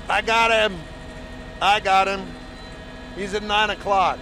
I got him. I got him. He's at 9 o'clock.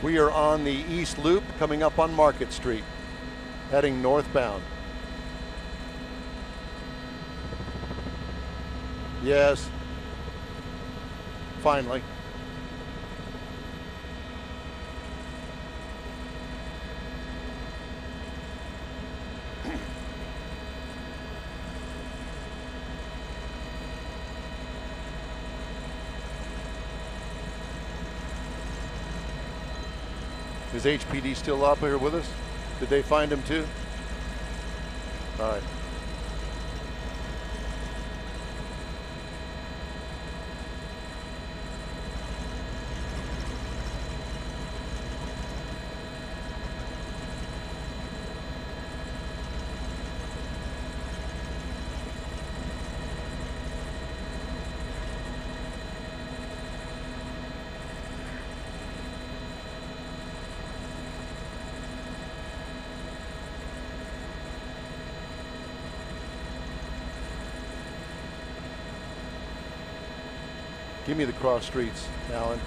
We are on the East Loop coming up on Market Street, heading northbound. Yes, finally. Is HPD still up here with us? Did they find him too? All right. Give me the cross streets, Alan.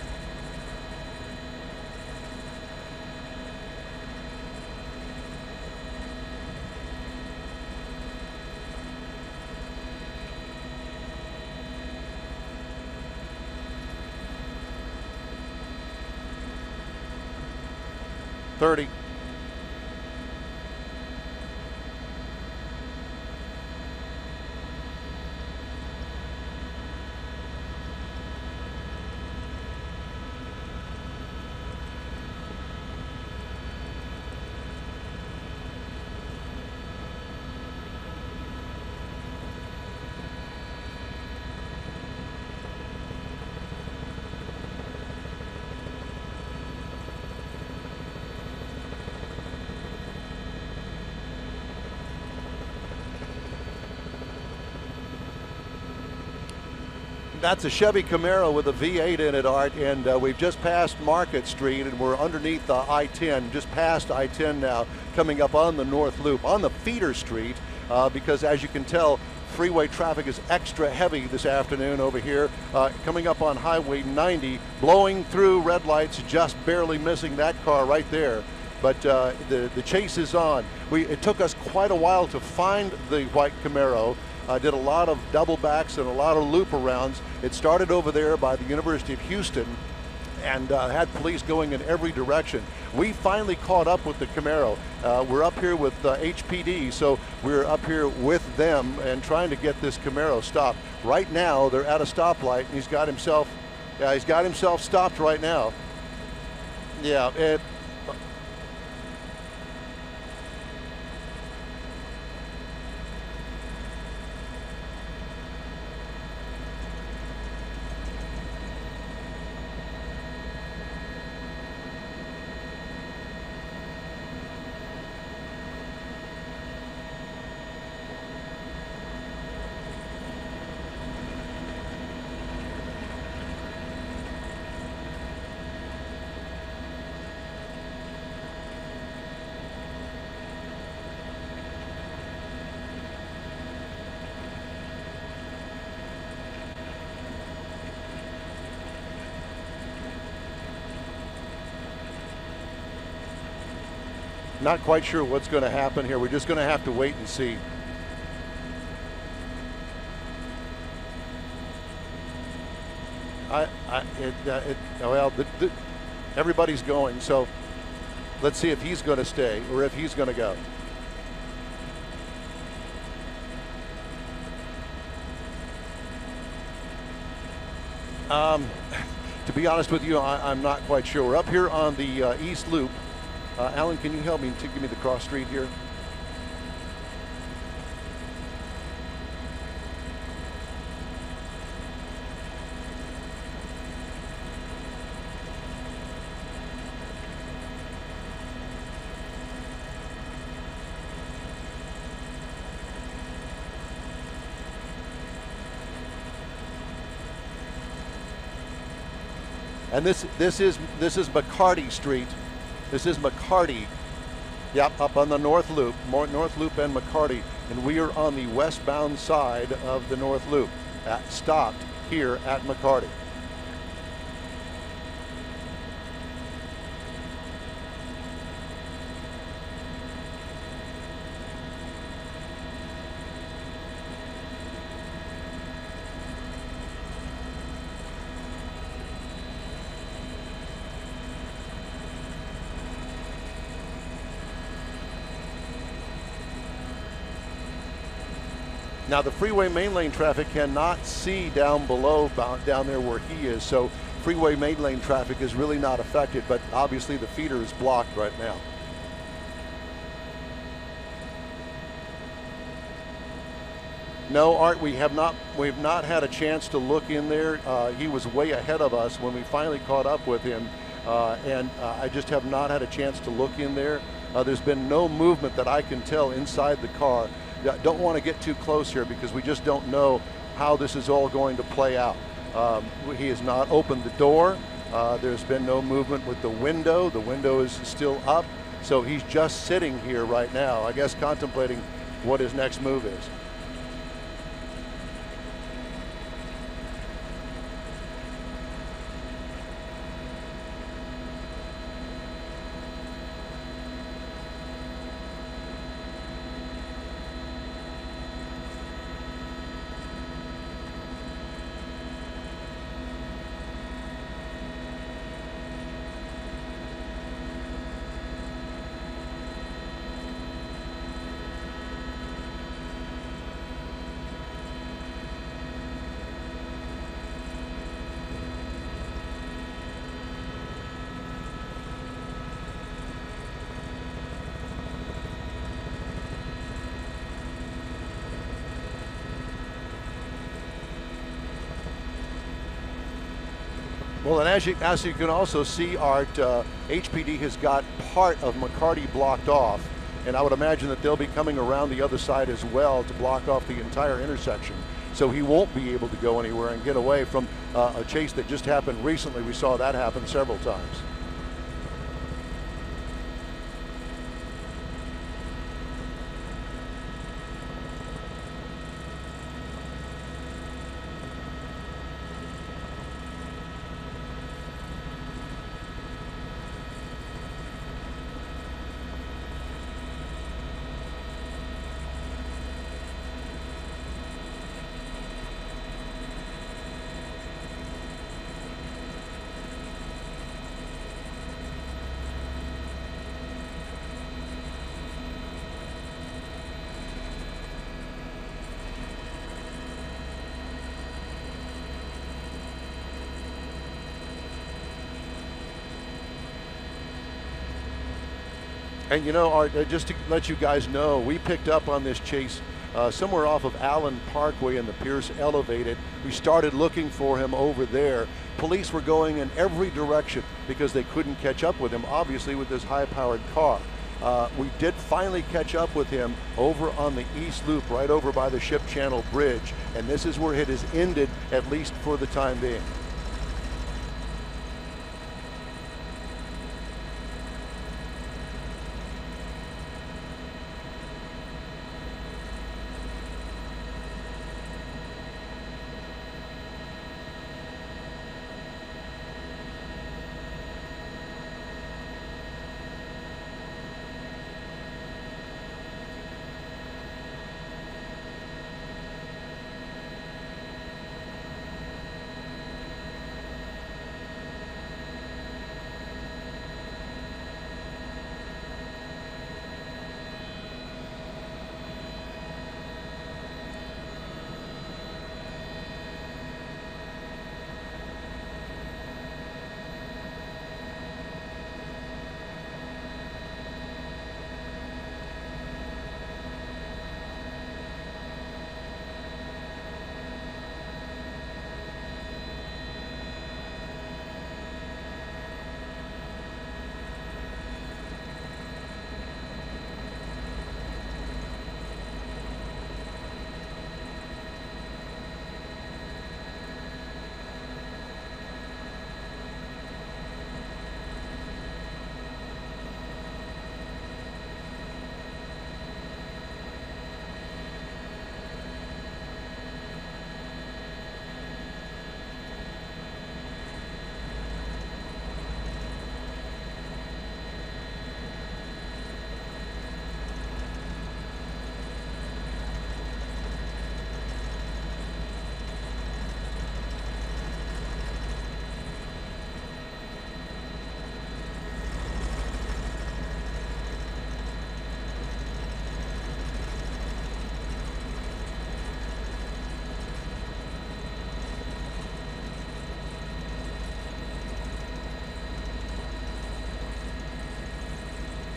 $30. That's a Chevy Camaro with a V8 in it, Art, and we've just passed Market Street, and we're underneath I-10, just past I-10 now, coming up on the North Loop, on the feeder street, because as you can tell, freeway traffic is extra heavy this afternoon over here, coming up on Highway 90, blowing through red lights, just barely missing that car right there. But the chase is on. It took us quite a while to find the white Camaro. Did a lot of double backs and a lot of loop arounds. It started over there by the University of Houston and had police going in every direction. We finally caught up with the Camaro. We're up here with HPD, so we're up here with them and trying to get this Camaro stopped. Right now, they're at a stoplight, and he's got himself stopped right now. Yeah, not quite sure what's going to happen here. We're just going to have to wait and see. Everybody's going, so let's see if he's going to stay or if he's going to go. To be honest with you, I'm not quite sure. We're up here on the East Loop. Alan, can you help me to give me the cross street here? And this is McCarty Street. This is McCarty. Yep, up on the North Loop, North Loop and McCarty, and we are on the westbound side of the North Loop, stopped here at McCarty. Now the freeway main lane traffic cannot see down below, down there where he is, so freeway main lane traffic is really not affected, but obviously the feeder is blocked right now. No, Art, we've not had a chance to look in there. He was way ahead of us when we finally caught up with him, and I just have not had a chance to look in there. There's been no movement that I can tell inside the car. Don't want to get too close here because we just don't know how this is all going to play out. He has not opened the door. There's been no movement with the window. The window is still up. So he's just sitting here right now, I guess contemplating what his next move is. Well, and as you can also see, Art, HPD has got part of McCarty blocked off, and I would imagine that they'll be coming around the other side as well to block off the entire intersection. So he won't be able to go anywhere and get away from a chase that just happened recently. We saw that happen several times. And you know, Art, just to let you guys know, we picked up on this chase somewhere off of Allen Parkway in the Pierce Elevated. We started looking for him over there. Police were going in every direction because they couldn't catch up with him, obviously, with this high-powered car. We did finally catch up with him over on the East Loop, right over by the Ship Channel Bridge, and this is where it has ended, at least for the time being.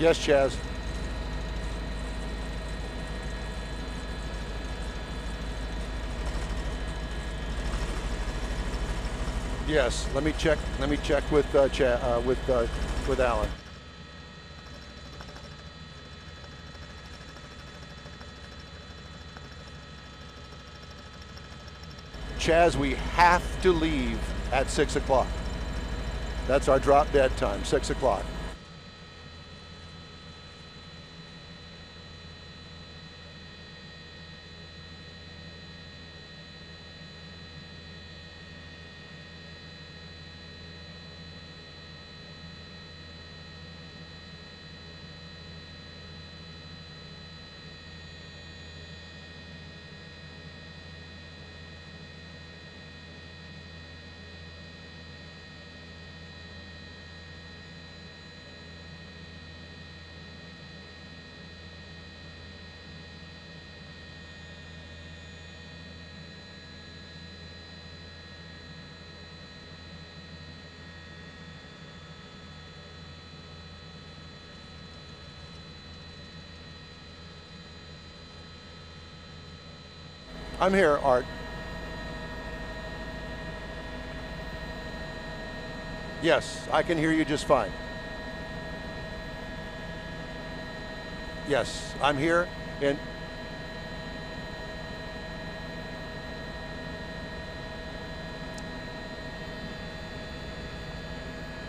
Yes, Chaz. Yes. Let me check. Let me check with with Alan. Chaz, we have to leave at 6 o'clock. That's our drop dead time, 6 o'clock. I'm here, Art. Yes, I can hear you just fine. Yes, I'm here, and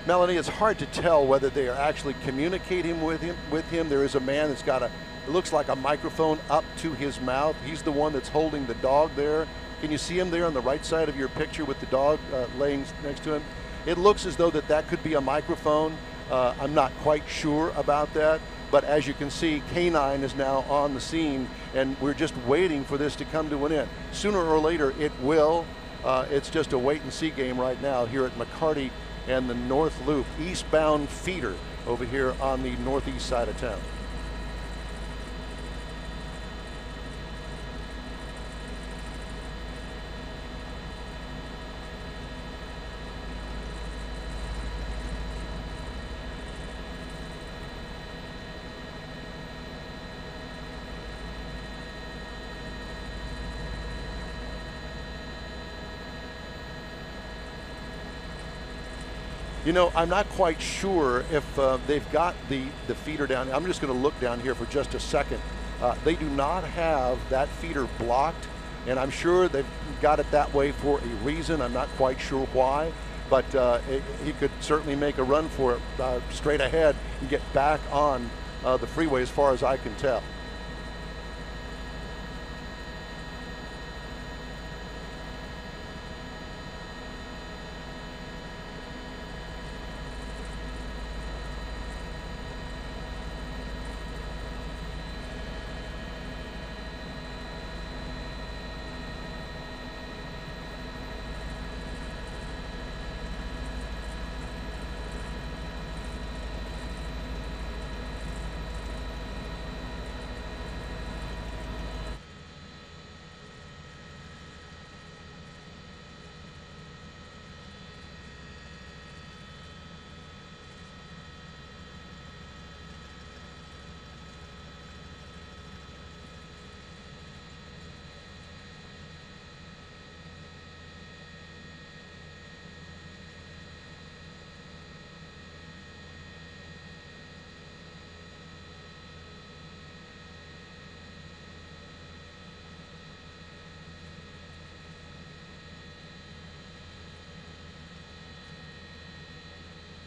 Melanie, it's hard to tell whether they are actually communicating with him. There is a man that's got it looks like a microphone up to his mouth. He's the one that's holding the dog there. Can you see him there on the right side of your picture with the dog laying next to him? It looks as though that could be a microphone. I'm not quite sure about that, but as you can see, K9 is now on the scene, and we're just waiting for this to come to an end. Sooner or later, it will. It's just a wait-and-see game right now here at McCarty and the North Loop, eastbound feeder over here on the northeast side of town. You know, I'm not quite sure if they've got the feeder down. I'm just going to look down here for just a second. They do not have that feeder blocked, and I'm sure they've got it that way for a reason. I'm not quite sure why, but he could certainly make a run for it straight ahead and get back on the freeway as far as I can tell.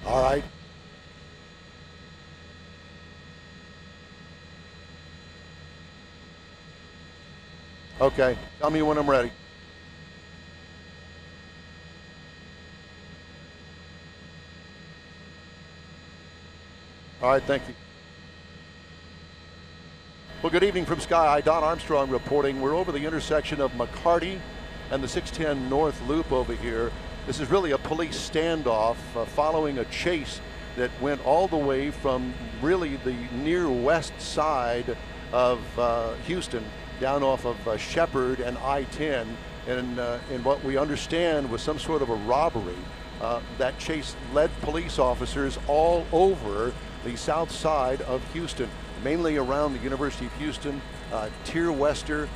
All right. Okay. Tell me when I'm ready. All right. Thank you. Well, good evening from Sky High. Don Armstrong reporting. We're over the intersection of McCarty and the 610 North Loop over here. This is really a police standoff following a chase that went all the way from really the near west side of Houston down off of Shepherd and I-10, and what we understand was some sort of a robbery. That chase led police officers all over the south side of Houston, mainly around the University of Houston, Tier Wester,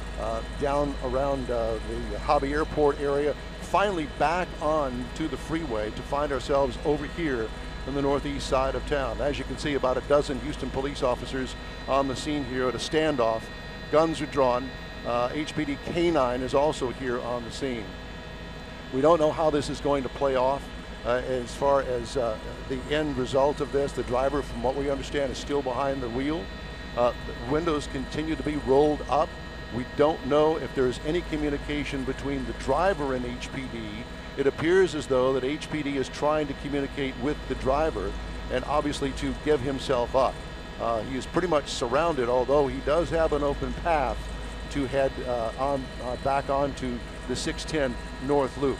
down around the Hobby Airport area, finally back on to the freeway to find ourselves over here in the northeast side of town. As you can see, about a dozen Houston police officers on the scene here at a standoff. Guns are drawn. HPD K-9 is also here on the scene. We don't know how this is going to play off as far as the end result of this. The driver, from what we understand, is still behind the wheel. The windows continue to be rolled up. We don't know if there's any communication between the driver and HPD. It appears as though that HPD is trying to communicate with the driver and obviously to give himself up. He is pretty much surrounded, although he does have an open path to head back onto the 610 North Loop.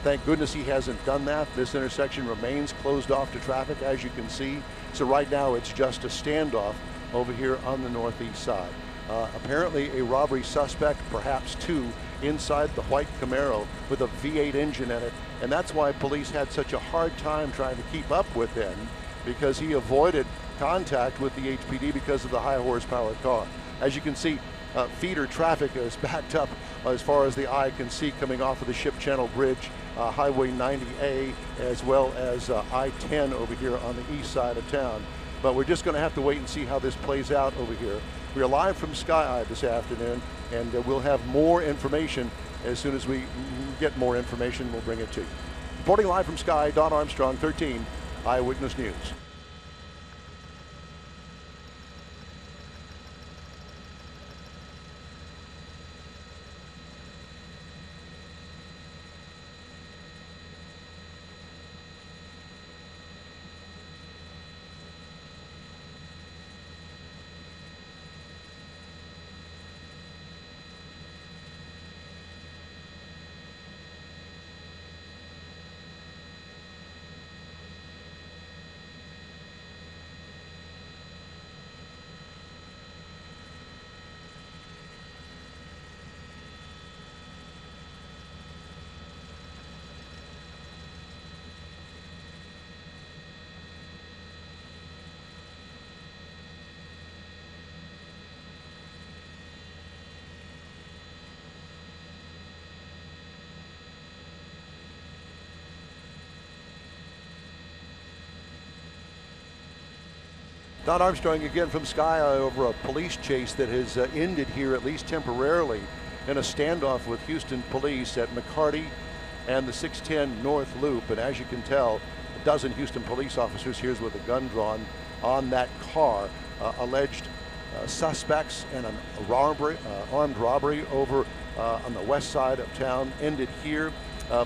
Thank goodness he hasn't done that. This intersection remains closed off to traffic, as you can see. So right now it's just a standoff over here on the northeast side. Apparently a robbery suspect, perhaps two, inside the white Camaro with a V8 engine in it, and that's why police had such a hard time trying to keep up with him, because he avoided contact with the HPD because of the high horsepower car. As you can see, feeder traffic is backed up as far as the eye can see, coming off of the Ship Channel Bridge, Highway 90A, as well as I-10 over here on the east side of town. But we're just going to have to wait and see how this plays out over here. We are live from Sky Eye this afternoon, and we'll have more information. As soon as we get more information, we'll bring it to you. Reporting live from Sky, Don Armstrong, 13 Eyewitness News. Don Armstrong again from Sky Eye over a police chase that has ended here, at least temporarily, in a standoff with Houston police at McCarty and the 610 North Loop. And as you can tell, a dozen Houston police officers here with a gun drawn on that car. Alleged suspects in an armed robbery over on the west side of town ended here.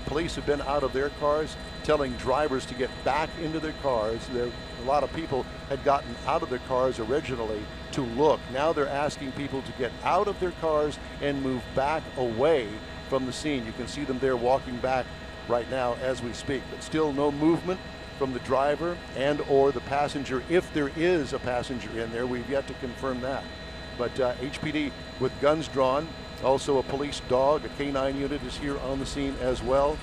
Police have been out of their cars, telling drivers to get back into their cars. A lot of people had gotten out of their cars originally to look. Now they're asking people to get out of their cars and move back away from the scene. You can see them there walking back right now as we speak, but still no movement from the driver and or the passenger. If there is a passenger in there, we've yet to confirm that. But HPD with guns drawn, also a police dog, a K-9 unit is here on the scene as well.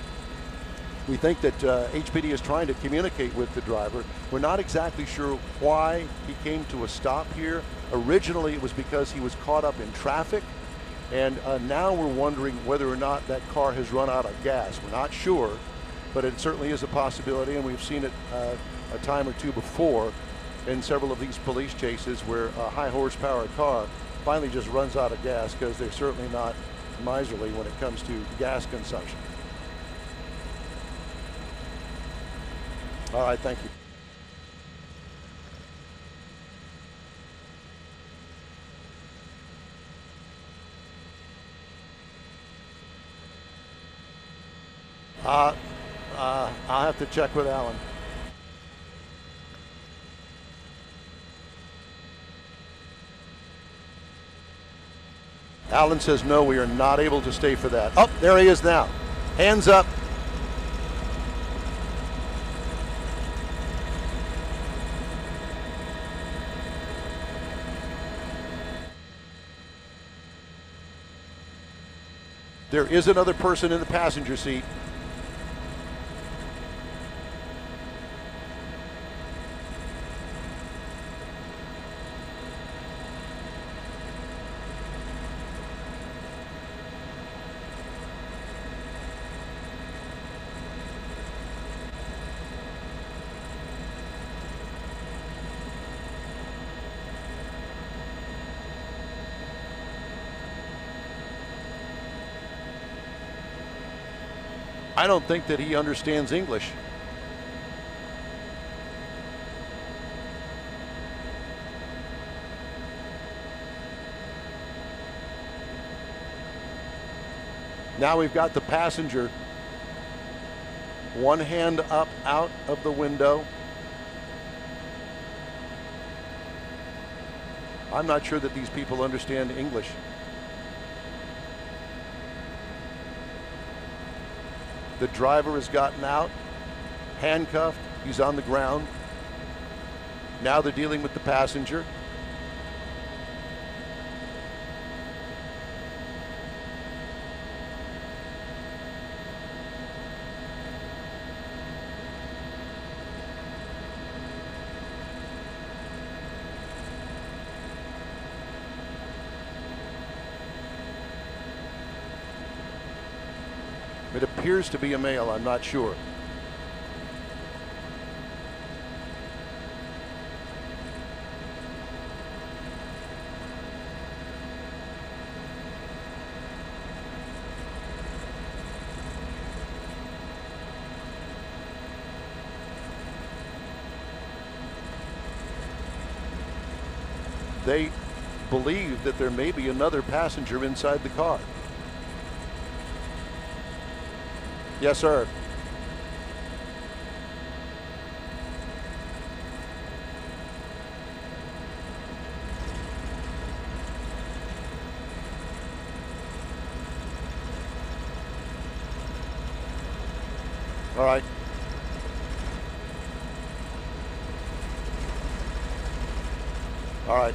We think that HPD is trying to communicate with the driver. We're not exactly sure why he came to a stop here. Originally, it was because he was caught up in traffic, and now we're wondering whether or not that car has run out of gas. We're not sure, but it certainly is a possibility, and we've seen it a time or two before in several of these police chases where a high horsepower car finally just runs out of gas, because they're certainly not miserly when it comes to gas consumption. All right, thank you. I'll have to check with Alan. Alan says no, we are not able to stay for that. Oh, there he is now. Hands up. There is another person in the passenger seat. I don't think that he understands English. Now we've got the passenger, one hand up out of the window. I'm not sure that these people understand English. The driver has gotten out, handcuffed, he's on the ground. Now they're dealing with the passenger. It appears to be a male, I'm not sure. They believe that there may be another passenger inside the car. Yes, sir. All right. All right.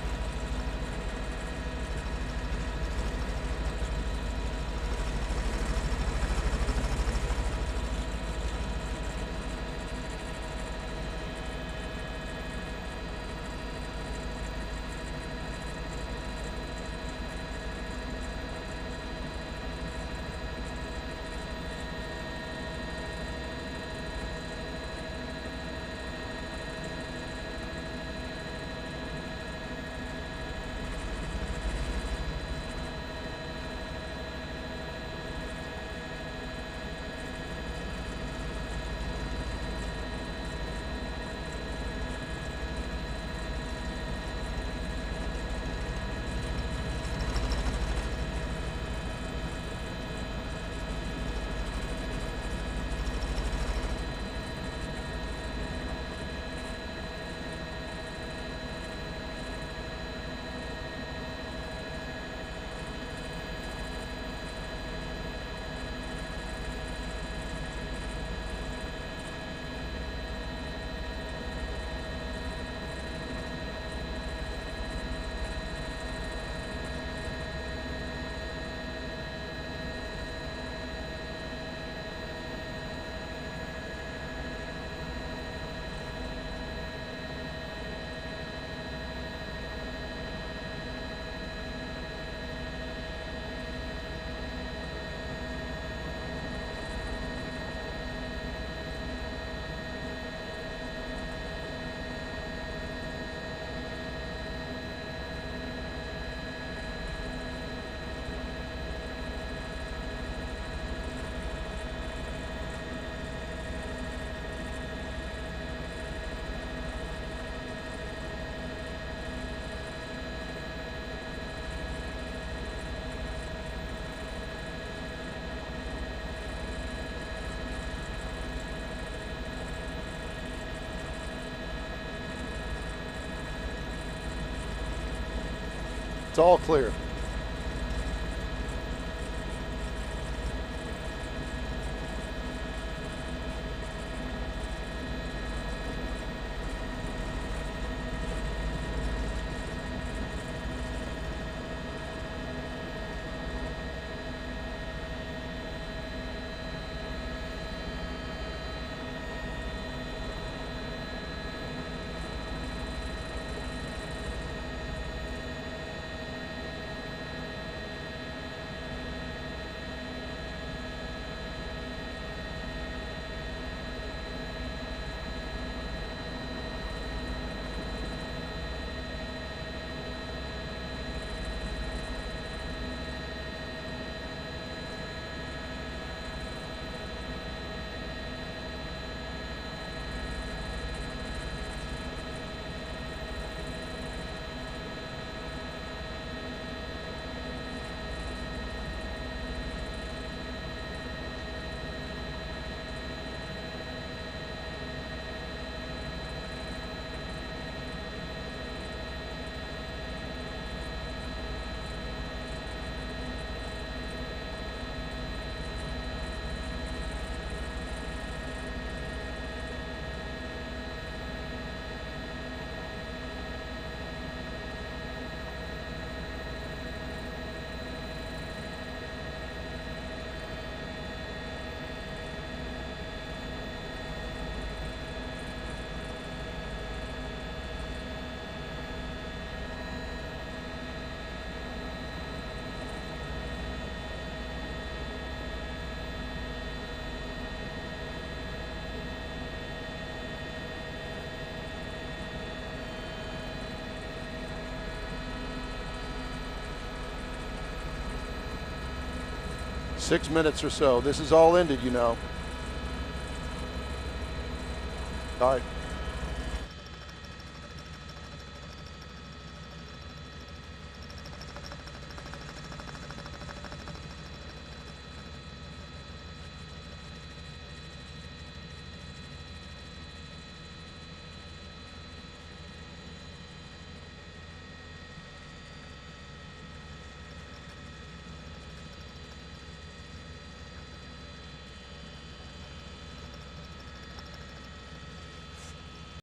It's all clear. 6 minutes or so. This is all ended, you know. All right.